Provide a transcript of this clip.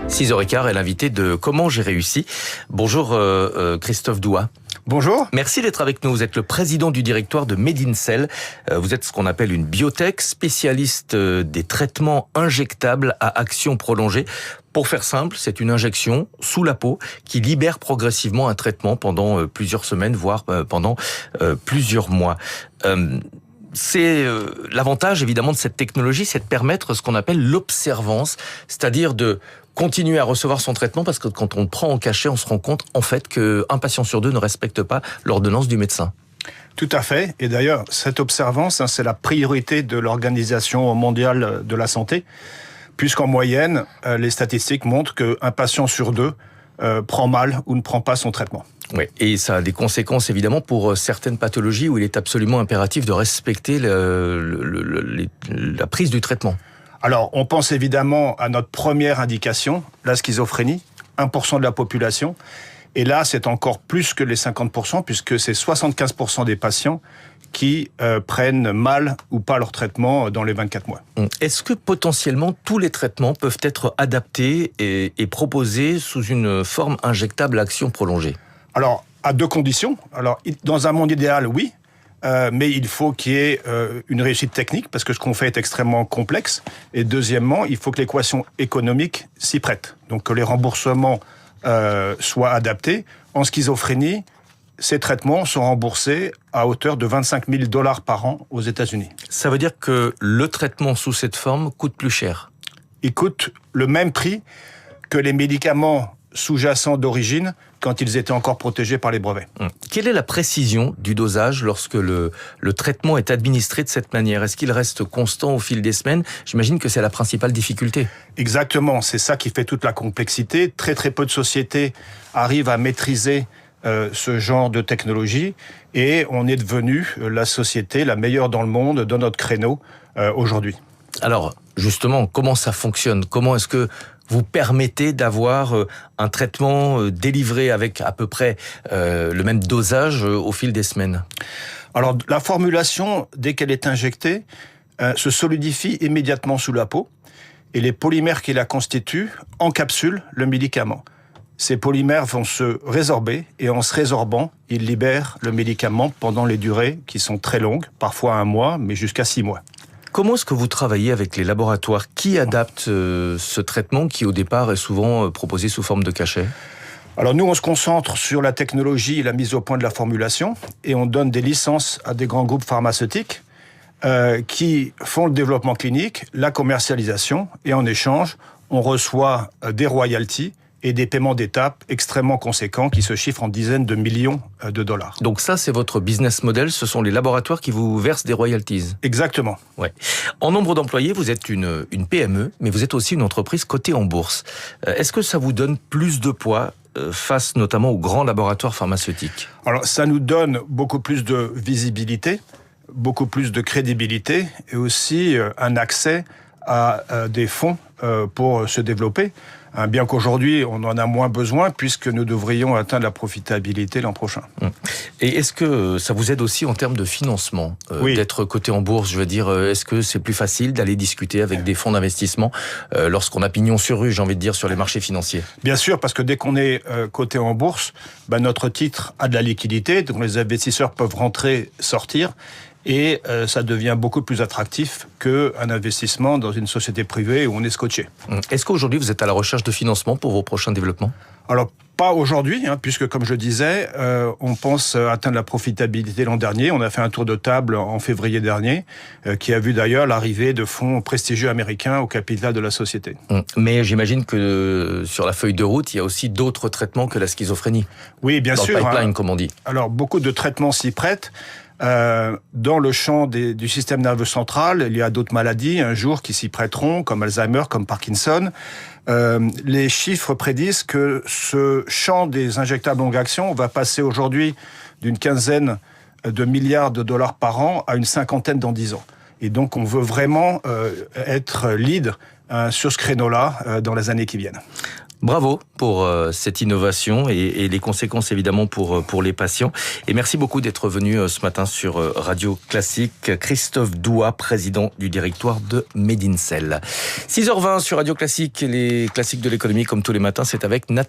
6h15 est l'invité de Comment j'ai réussi. Bonjour Christophe Douat. Bonjour. Merci d'être avec nous. Vous êtes le président du directoire de MedinCell. Vous êtes ce qu'on appelle une biotech, spécialiste des traitements injectables à action prolongée. Pour faire simple, c'est une injection sous la peau qui libère progressivement un traitement pendant plusieurs semaines, voire pendant plusieurs mois. C'est l'avantage évidemment de cette technologie, c'est de permettre ce qu'on appelle l'observance, c'est-à-dire de continuer à recevoir son traitement, parce que quand on le prend en cachet, on se rend compte en fait qu'un patient sur deux ne respecte pas l'ordonnance du médecin. Tout à fait. Et d'ailleurs, cette observance, c'est la priorité de l'Organisation mondiale de la santé, puisqu'en moyenne, les statistiques montrent qu'un patient sur deux prend mal ou ne prend pas son traitement. Oui, et ça a des conséquences évidemment pour certaines pathologies où il est absolument impératif de respecter la prise du traitement. Alors, on pense évidemment à notre première indication, la schizophrénie, 1% de la population. Et là, c'est encore plus que les 50%, puisque c'est 75% des patients qui prennent mal ou pas leur traitement dans les 24 mois. Est-ce que potentiellement tous les traitements peuvent être adaptés et proposés sous une forme injectable à action prolongée ? Alors, à deux conditions. Alors, dans un monde idéal, oui. Mais il faut qu'il y ait une réussite technique, parce que ce qu'on fait est extrêmement complexe. Et deuxièmement, il faut que l'équation économique s'y prête. Donc que les remboursements soient adaptés. En schizophrénie, ces traitements sont remboursés à hauteur de $25 000 par an aux États-Unis. Ça veut dire que le traitement sous cette forme coûte plus cher ? Il coûte le même prix que les médicaments sous-jacents d'origine quand ils étaient encore protégés par les brevets. Quelle est la précision du dosage lorsque le traitement est administré de cette manière ? Est-ce qu'il reste constant au fil des semaines ? J'imagine que c'est la principale difficulté. Exactement, c'est ça qui fait toute la complexité. Très très peu de sociétés arrivent à maîtriser ce genre de technologie et on est devenu la société la meilleure dans le monde dans notre créneau aujourd'hui. Alors, justement, comment ça fonctionne ? Comment est-ce que vous permettez d'avoir un traitement délivré avec à peu près le même dosage au fil des semaines ? Alors, la formulation, dès qu'elle est injectée, se solidifie immédiatement sous la peau et les polymères qui la constituent encapsulent le médicament. Ces polymères vont se résorber et en se résorbant, ils libèrent le médicament pendant les durées qui sont très longues, parfois 1 mois, mais jusqu'à 6 mois. Comment est-ce que vous travaillez avec les laboratoires ? Qui adapte ce traitement qui, au départ, est souvent proposé sous forme de cachet ? Alors nous, on se concentre sur la technologie et la mise au point de la formulation et on donne des licences à des grands groupes pharmaceutiques qui font le développement clinique, la commercialisation et en échange, on reçoit des royalties et des paiements d'étape extrêmement conséquents qui se chiffrent en dizaines de millions de dollars. Donc ça, c'est votre business model, ce sont les laboratoires qui vous versent des royalties. Exactement. Ouais. En nombre d'employés, vous êtes une PME, mais vous êtes aussi une entreprise cotée en bourse. Est-ce que ça vous donne plus de poids face notamment aux grands laboratoires pharmaceutiques ? Alors ça nous donne beaucoup plus de visibilité, beaucoup plus de crédibilité et aussi un accès à des fonds pour se développer. Bien qu'aujourd'hui, on en a moins besoin puisque nous devrions atteindre la profitabilité l'an prochain. Et est-ce que ça vous aide aussi en termes de financement Oui. d'être coté en bourse ? Je veux dire, est-ce que c'est plus facile d'aller discuter avec des fonds d'investissement lorsqu'on a pignon sur rue, j'ai envie de dire, sur les marchés financiers ? Bien sûr, parce que dès qu'on est coté en bourse, notre titre a de la liquidité, donc les investisseurs peuvent rentrer, sortir. Et ça devient beaucoup plus attractif qu'un investissement dans une société privée où on est scotché. Est-ce qu'aujourd'hui vous êtes à la recherche de financement pour vos prochains développements ? Alors, pas aujourd'hui, puisque comme je disais, on pense atteindre la profitabilité l'an dernier. On a fait un tour de table en février dernier, qui a vu d'ailleurs l'arrivée de fonds prestigieux américains au capital de la société. Mais j'imagine que sur la feuille de route, il y a aussi d'autres traitements que la schizophrénie. Oui, bien sûr. Dans le pipeline, comme on dit. Alors, beaucoup de traitements s'y prêtent. Dans le champ du système nerveux central, il y a d'autres maladies un jour qui s'y prêteront, comme Alzheimer, comme Parkinson. Les chiffres prédisent que ce champ des injectables longue action va passer aujourd'hui d'une 15aine de milliards de dollars par an à une 50aine dans 10 ans. Et donc, on veut vraiment être lead sur ce créneau-là dans les années qui viennent. Bravo pour cette innovation et les conséquences évidemment pour les patients. Et merci beaucoup d'être venu ce matin sur Radio Classique. Christophe Douat, président du directoire de Medincell. 6h20 sur Radio Classique, les classiques de l'économie comme tous les matins, c'est avec Nathalie.